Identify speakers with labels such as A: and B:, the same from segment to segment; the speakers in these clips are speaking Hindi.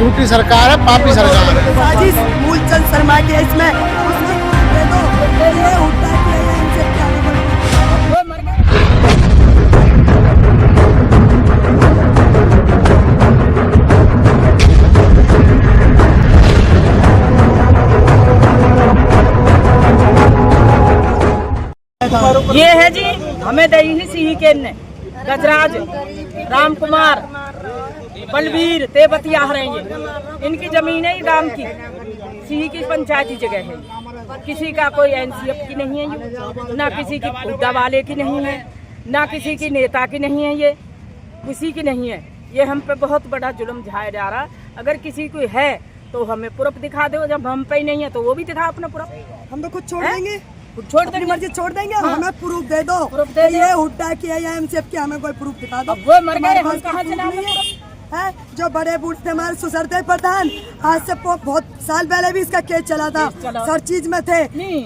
A: झूठी सरकार है, पापी सरकार है।
B: साजिश मूलचंद शर्मा की है इसमें। ये तो ये उठा के इनसे क्या वो मर गए।
C: ये है जी हमें दही नहीं सी के ने गजराज राम कुमार बलवीर तेवतिया रहेंगे। इनकी जमीन है गांव की सी की पंचायती जगह है। किसी का कोई एनसीएफ की नहीं है ये, ना किसी की खुदा वाले की नहीं है, ना किसी की नेता की नहीं है, ये किसी की नहीं है। ये हम पे बहुत बड़ा जुल्म ढाया जा रहा। अगर किसी को है तो हमें प्रूफ दिखा दो, जब हम पे नहीं है तो वो भी दिखा अपना प्रूफ।
B: हम तो खुद छोड़ देंगे,
C: छोड़
B: अपनी मर्जी छोड़ देंगे।
C: हाँ।
B: हमें प्रूफ दे दो,
C: प्रूफ दे दो।
B: ये हुड्डा की है या एमसीएफ की, हमें कोई प्रूफ दिखा दो।
C: अब वो मर गए, हम
B: हमारे
C: कहाँ
B: पास
C: से
B: proof
C: लाएंगे
B: नहीं है? जो बड़े बूढ़े थे हमारे सुसरते प्रधान, आज से बहुत साल पहले भी इसका केस चला था, हर चीज में थे,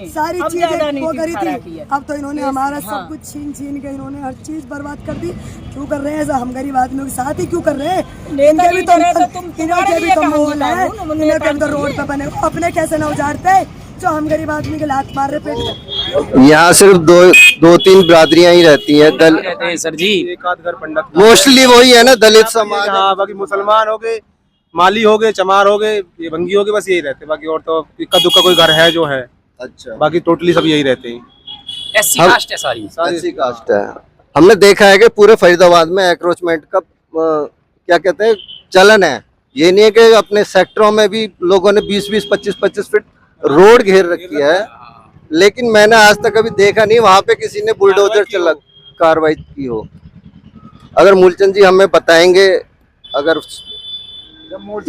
B: सारी चीजें वो करी थी। अब तो इन्होंने हमारा सब कुछ छीन के इन्होंने हर चीज बर्बाद कर दी। क्यों कर रहे हैं ऐसा? हम गरीब आदमियों के साथ ही क्यों कर रहे हैं? इनके भी तो मोल है, इनके भी तो रोड पे बने, अपने कैसे न उजाड़ते जो हम गरीब आदमी के लात मार रहे पेट में।
D: यहाँ सिर्फ दो तीन बिरादरियां ही रहती हैं
E: सर जी।
F: एक आध घर पंडित
D: मोस्टली वही है ना, दलित समाज।
F: हाँ, बाकी मुसलमान हो गए, माली हो गए, चमार हो गए, ये भंगी हो गए, बस यही रहते। बाकी और तो इक्का दुक्का कोई घर है जो है।
D: अच्छा,
F: बाकी टोटली सब यही रहते हैं।
E: एससी कास्ट है सारी।
D: ऐसी कास्ट है। हमने देखा है कि पूरे फरीदाबाद में एक्रोचमेंट का क्या कहते हैं चलन है। ये नहीं है कि अपने सेक्टरों में भी लोगों ने 20-20, 25-25 फीट रोड घेर रखी है, लेकिन मैंने आज तक कभी देखा नहीं वहां पे किसी ने बुलडोजर चला कार्रवाई की हो। अगर मूलचंद जी हमें बताएंगे, अगर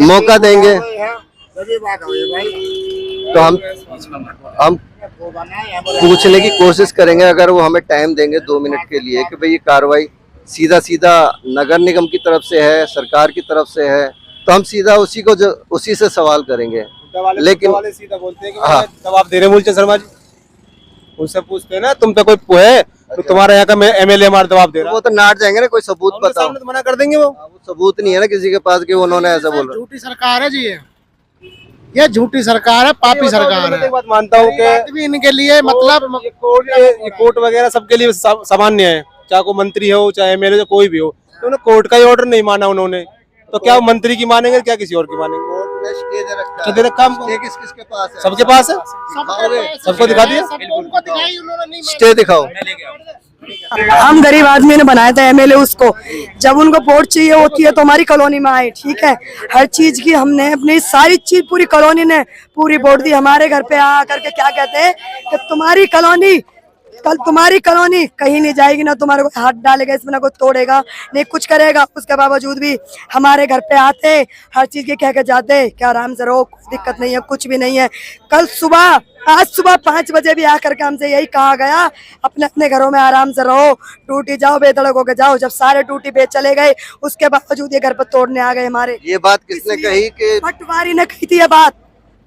D: मौका देंगे तो हम पूछने की कोशिश करेंगे। अगर वो हमें टाइम देंगे 2 मिनट के लिए कि भाई ये कार्रवाई सीधा सीधा नगर निगम की तरफ से है, सरकार की तरफ से है, तो हम सीधा उसी से सवाल करेंगे। लेकिन
F: सीधा बोलते हैं कि जवाब दे रहे मूलचंद शर्मा जी, उनसे पूछते हैं ना तुम पे कोई है तो तुम्हारे यहाँ का एमएलए हमारा जवाब दे रहा है।
D: वो तो नाट जाएंगे ना, कोई सबूत बताओ।
F: तो मना कर देंगे वो
D: सबूत नहीं है ना किसी के पास कि उन्होंने ऐसा बोला।
A: झूठी सरकार है जी, ये झूठी सरकार है, पापी सरकार है।
F: एक बात मानता हूँ कि
A: इनके लिए मतलब
F: ये कोर्ट वगैरह सबके लिए सामान्य है, चाहे कोई मंत्री हो चाहे एमएलए कोई भी हो। तो उन्होंने कोर्ट का ही ऑर्डर नहीं माना उन्होंने, तो क्या मंत्री की मानेंगे, क्या किसी और की मानेंगे?
D: स्टे दे रखा है। किसके पास है?
F: सबके पास है, सबको दिखा दिया।
D: स्टे दिखाओ।
B: हम गरीब आदमी ने बनाया था एमएलए उसको, जब उनको वोट चाहिए होती है तो हमारी कॉलोनी में आए, ठीक है। हर चीज की हमने अपनी सारी चीज पूरी कॉलोनी ने पूरी वोट दी। हमारे घर पे आ करके क्या कहते हैं कि तुम्हारी कॉलोनी कल तुम्हारी कॉलोनी कहीं नहीं जाएगी, ना तुम्हारे को हाथ डालेगा इसमें, ना कोई तोड़ेगा नहीं कुछ करेगा। उसके बावजूद भी हमारे घर पे आते, हर चीज के कह के जाते कि आराम से रहो, कुछ दिक्कत नहीं है, कुछ भी नहीं है। आज सुबह 5 बजे भी आकर के हमसे यही कहा गया, अपने अपने घरों में आराम से रहो, ड्यूटी जाओ, बेधड़क होकर जाओ। जब सारे ड्यूटी पे चले गए, उसके बावजूद ये घर पर तोड़ने आ गए हमारे।
D: ये बात किसने कही कि
B: पटवारी ने कही थी, ये बात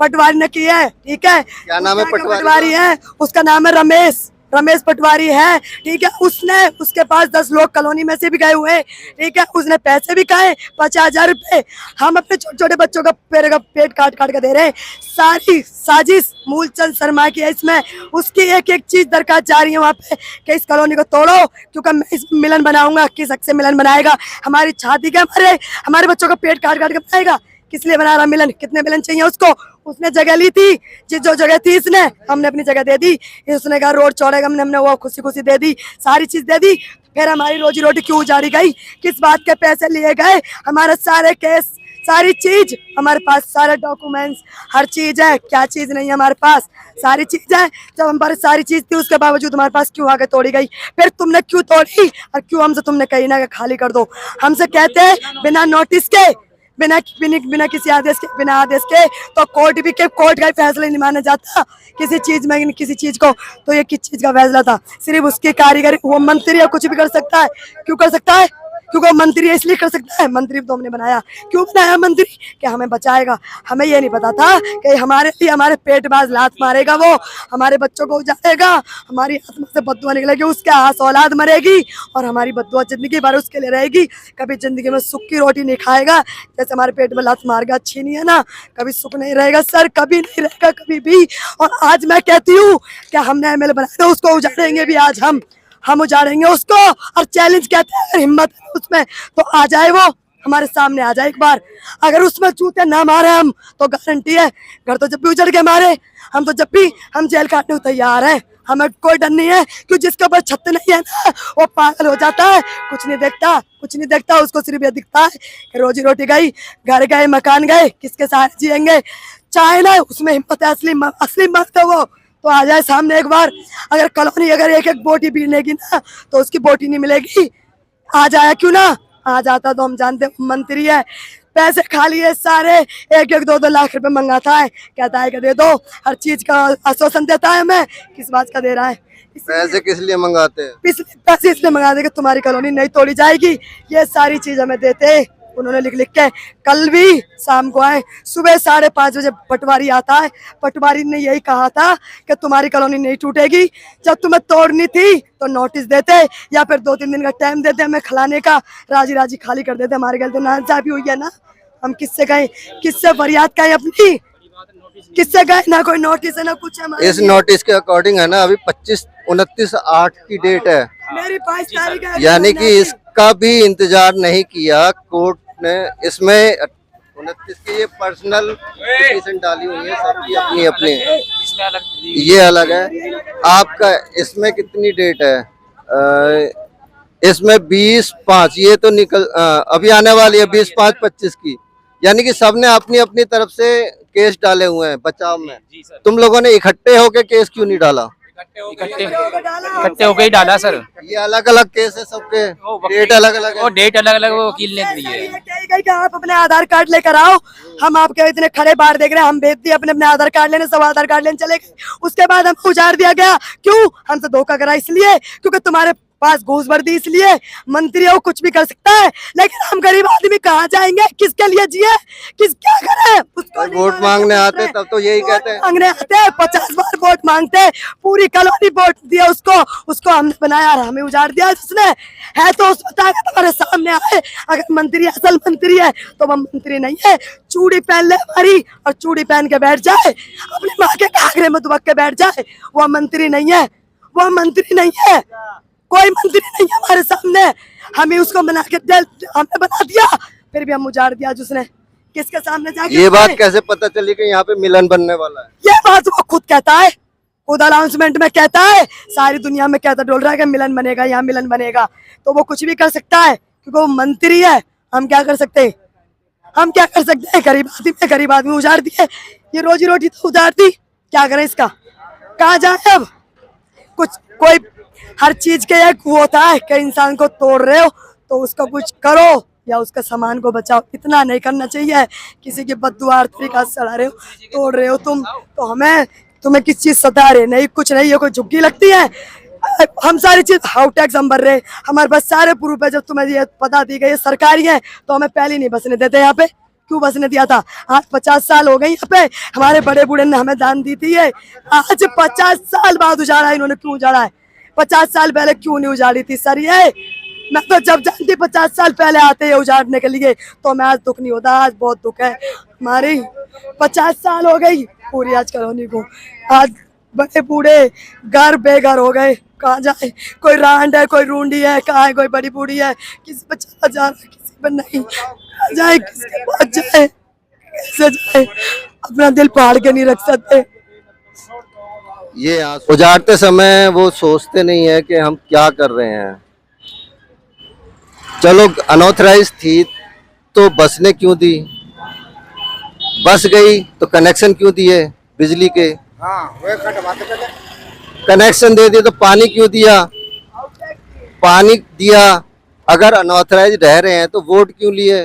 B: पटवारी ने की है, ठीक है।
D: क्या नाम है
B: पटवारी है, उसका नाम है रमेश पटवारी है, ठीक है। उसके पास 10 लोग कॉलोनी में से भी गए हुए, ठीक है। उसने पैसे भी खाए 50,000 रुपए। हम अपने छोटे छोटे बच्चों का पेट काट के दे रहे हैं। सारी साजिश मूलचंद शर्मा की है इसमें। उसकी एक एक चीज दरकार जा रही है वहाँ पे कि इस कॉलोनी को तोड़ो, क्योंकि मैं इस मिलन बनाऊंगा। किस हक से मिलन बनाएगा? हमारी छाती के हमारे बच्चों का पेट काट के बनाएगा। किस लिए बना रहा मिलन? कितने मिलन चाहिए उसको? उसने जगह ली थी, जो जगह थी इसने, हमने अपनी जगह दे दी। उसने कहा रोड चौड़ेगा, हमने वो खुशी दे दी, सारी चीज दे दी। फिर हमारी रोजी रोटी क्यों उजाड़ी गई? किस बात के पैसे लिए गए? हमारे सारे केस, सारी चीज हमारे पास, सारे डॉक्यूमेंट्स, हर चीज है। क्या चीज नहीं है हमारे पास? सारी चीज है। जब हमारे सारी चीज थी उसके बावजूद हमारे पास क्यों आगे तोड़ी गई? फिर तुमने क्यों तोड़ी और क्यों हमसे तुमने कही ना कि खाली कर दो? हमसे कहते हैं बिना नोटिस के, बिना किसी आदेश के, बिना आदेश के तो कोर्ट का ही फैसला नहीं माना जाता किसी चीज में, किसी चीज को। तो ये किस चीज का फैसला था? सिर्फ उसकी कारीगरी, वो मंत्री है, कुछ भी कर सकता है। क्यों कर सकता है? क्योंकि वो मंत्री इसलिए कर सकता है, मंत्री तो हमने बनाया, क्यों बनाया मंत्री? कि हमें बचाएगा। हमें ये नहीं पता था कि हमारे लिए हमारे पेटबाज लात मारेगा, वो हमारे बच्चों को उजाड़ेगा, हमारी आत्मा से बददुआ निकलेगी, उसके आस औलाद मरेगी और हमारी बददुआ जिंदगी भर उसके लिए रहेगी। कभी जिंदगी में सुख की रोटी नहीं खाएगा, जैसे हमारे पेट में लात मार गया, अच्छी नहीं है ना, कभी सुख नहीं रहेगा सर, कभी नहीं रहेगा कभी भी। और आज मैं कहती हूँ कि हमने एमएलए बनाया, तो उसको उजाड़ेंगे भी आज हम उजाड़ेंगे उसको। और चैलेंज कहते हैं, अगर हिम्मत है उसमें तो आ जाए, वो हमारे सामने आ जाए एक बार। अगर उसमें चूते ना मारे हम तो गारंटी है घर तो जब भी उजड़ के मारे, हम तो जब भी हम जेल काटने को तैयार है, हमें कोई डर नहीं है। क्यों? जिसके ऊपर छत नहीं है ना, वो पागल हो जाता है, कुछ नहीं देखता, उसको सिर्फ ये दिखता है कि रोजी रोटी गई, घर गए, मकान गए, किसके साथ जिएंगे। चाहे ना उसमें हिम्मत है, असली मर्द है वो, तो आ जाए सामने एक बार। अगर कॉलोनी अगर एक एक बोटी बीनेगी ना तो उसकी बोटी नहीं मिलेगी। आ जाए क्यों ना, आ जाता तो हम जानते मंत्री है, पैसे खा लिए सारे, 1-2 लाख रुपए मंगाता है, कहता है कि दे दो, हर चीज का आश्वासन देता है हमें, किस बात का दे रहा है?
D: पैसे किस लिए मंगाते हैं?
B: पैसे इसलिए मंगाते कि तुम्हारी कॉलोनी नहीं तोड़ी जाएगी, ये सारी चीज हमें देते हैं। उन्होंने लिख के कल भी शाम को आए, सुबह 5:30 बजे पटवारी आता है, पटवारी ने यही कहा था कि तुम्हारी कॉलोनी नहीं टूटेगी, जब तुम्हें तोड़नी थी तो नोटिस देते या फिर 2-3 दिन का टाइम देते हमें खिलाने का, राजी खाली कर देते। हमारे घर तो नाइंसाफी हुई है ना, हम किससे कहें, किससे फरियाद कहें अपनी, किससे कहें? ना कोई नोटिस है ना कुछ है।
D: इस नोटिस के अकॉर्डिंग है ना, अभी 29-29/8 की डेट है,
B: मेरी 22 तारीख है,
D: यानी कि इसका भी इंतजार नहीं किया कोर्ट ने। इसमें 29 की ये पर्सनल पिटीशन डाली हुई है, सबकी अपनी अपनी, ये अलग है। आपका इसमें कितनी डेट है? इसमें 20/5, ये तो अभी आने वाली है 20/5/25 की, यानी कि सबने अपनी अपनी तरफ से केस डाले हुए हैं बचाव में। तुम लोगों ने इकट्ठे होके केस क्यों नहीं डाला?
E: इकट्ठे होके ही डाला सर।
D: ये अलग अलग केस है सबके, डेट अलग अलग है।
E: वो डेट अलग अलग वो वकील ने दी है।
B: कि आप अपने आधार कार्ड लेकर आओ, हम आपके इतने खड़े बाहर देख रहे हैं, हम भेज दिए अपने आधार कार्ड लेने, सब आधार कार्ड लेने चले गए। उसके बाद हमको उजाड़ दिया गया, क्यों? हमसे धोखा करा इसलिए, क्योंकि तुम्हारे पास घूस भर दी इसलिए। मंत्री है वो कुछ भी कर सकता है, लेकिन हम गरीब आदमी कहाँ जाएंगे, किसके लिए जिए, क्या करें? उसको
D: वोट मांगने आते तब तो यही कहते हैं,
B: मांगने आते हैं, 50 बार वोट मांगते हैं, पूरी कॉलोनी वोट दिया उसको हमने बनाया और हमें उजाड़ दिया उसने। है तो उस ताकत हमारे सामने आए। अगर मंत्री असल मंत्री है तो वह मंत्री नहीं है, चूड़ी पहन ले हमारी और चूड़ी पहन के बैठ जाए, अपनी माँ के घाघरे में दुबक के बैठ जाए, वह मंत्री नहीं है, वह मंत्री नहीं है, कोई मंत्री नहीं है हमारे सामने। हमें उसको बना के हमने बना दिया, फिर भी हम उजाड़ दिया जिसने। किसके सामने जाके
D: ये बात कैसे पता चली कि यहाँ पे मिलन बनने वाला है?
B: ये बात वो खुद कहता है, खुद अनाउंसमेंट में कहता है, सारी दुनिया में कहता डोल रहा है कि मिलन बनेगा, यहाँ मिलन बनेगा। तो वो कुछ भी कर सकता है क्योंकि वो मंत्री है। हम क्या कर सकते हैं? हम क्या कर सकते हैं? गरीब आदमी उजाड़ दिए, ये रोजी रोटी तो उजाड़ दी, क्या करें इसका? कहाँ जाए अब? कोई हर चीज के एक वो होता है कि इंसान को तोड़ रहे हो तो उसका कुछ करो या उसका सामान को बचाओ, इतना नहीं करना चाहिए। किसी की बददुआ तरीका से चढ़ा रहे हो, तोड़ रहे हो तुम, तो तुम्हें किस चीज सता रहे? नहीं, कुछ नहीं, ये कोई झुग्गी लगती है? हम सारी चीज हाउ टैक्स हम भर रहे हैं, हमारे पास सारे प्रूफ है। जब तुम्हें ये पता दी गई सरकारी है तो हमें पहले नहीं बसने देते यहाँ पे। क्यों बसने दिया था? आज 50 साल हो गए यहाँ पे, हमारे बड़े बूढ़े ने हमें दान दी थी। ये आज 50 साल बाद उजाड़ा इन्होंने, क्यों उजाड़ा है? 50 साल पहले क्यों नहीं उजाड़ी थी सर? ये मैं तो जब जानती 50 साल पहले आते हैं उजाड़ने के लिए तो मैं आज दुख नहीं होता। आज बहुत दुख है, हमारी 50 साल हो गई पूरी आज कॉलोनी को। आज बड़े बूढ़े घर बेघर हो गए, कहाँ जाए? कोई रांड है, कोई रूंडी है, कहाँ है? कोई बड़ी बूढ़ी है, किसी पर चला जा रहा, किसी पर नहीं, कहाँ जाए? किसके पास जाए? कैसे जाए? अपना दिल पहाड़ के नहीं रख सकते।
D: ये उजाड़ते समय वो सोचते नहीं है कि हम क्या कर रहे हैं। चलो अनऑथराइज थी तो बसने क्यों दी? बस गई तो कनेक्शन क्यों दिए बिजली के? कनेक्शन दे दिए तो पानी क्यों दिया? पानी दिया। अगर अनऑथराइज रह रहे हैं तो वोट क्यों लिए?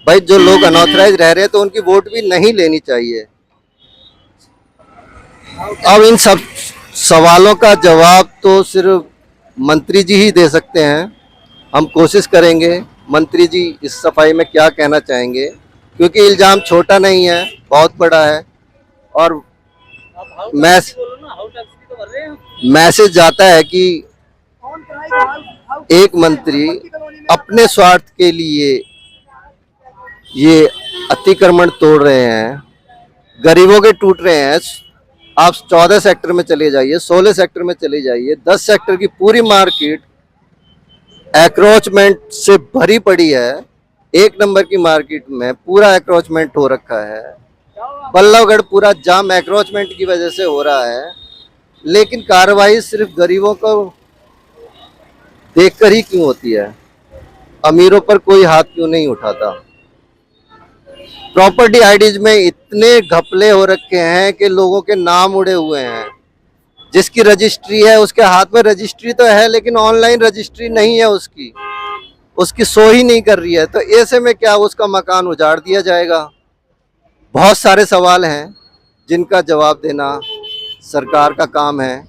D: भाई जो लोग अनऑथराइज रह रहे हैं तो उनकी वोट भी नहीं लेनी चाहिए। अब इन सब सवालों का जवाब तो सिर्फ मंत्री जी ही दे सकते हैं। हम कोशिश करेंगे मंत्री जी इस सफाई में क्या कहना चाहेंगे, क्योंकि इल्जाम छोटा नहीं है, बहुत बड़ा है। और मैसेज जाता है कि एक मंत्री अपने स्वार्थ के लिए ये अतिक्रमण तोड़ रहे हैं, गरीबों के टूट रहे हैं। आप 14 सेक्टर में चले जाइए, 16 सेक्टर में चले जाइए, 10 सेक्टर की पूरी मार्केट एक्रोचमेंट से भरी पड़ी है। एक नंबर की मार्केट में पूरा एक्रोचमेंट हो रखा है। बल्लभगढ़ पूरा जाम एक्रोचमेंट की वजह से हो रहा है, लेकिन कार्रवाई सिर्फ गरीबों को देखकर ही क्यों होती है? अमीरों पर कोई हाथ क्यों नहीं उठाता? प्रॉपर्टी आईडीज में इतने घपले हो रखे हैं कि लोगों के नाम उड़े हुए हैं। जिसकी रजिस्ट्री है उसके हाथ में रजिस्ट्री तो है, लेकिन ऑनलाइन रजिस्ट्री नहीं है, उसकी सो ही नहीं कर रही है। तो ऐसे में क्या उसका मकान उजाड़ दिया जाएगा? बहुत सारे सवाल हैं जिनका जवाब देना सरकार का काम है।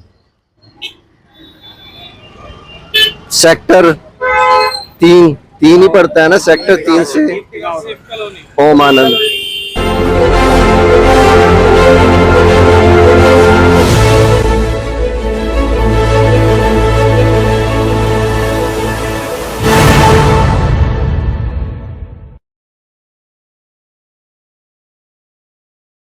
D: सेक्टर 3 ही पड़ता है ना, सेक्टर 3 से ओम आनंद।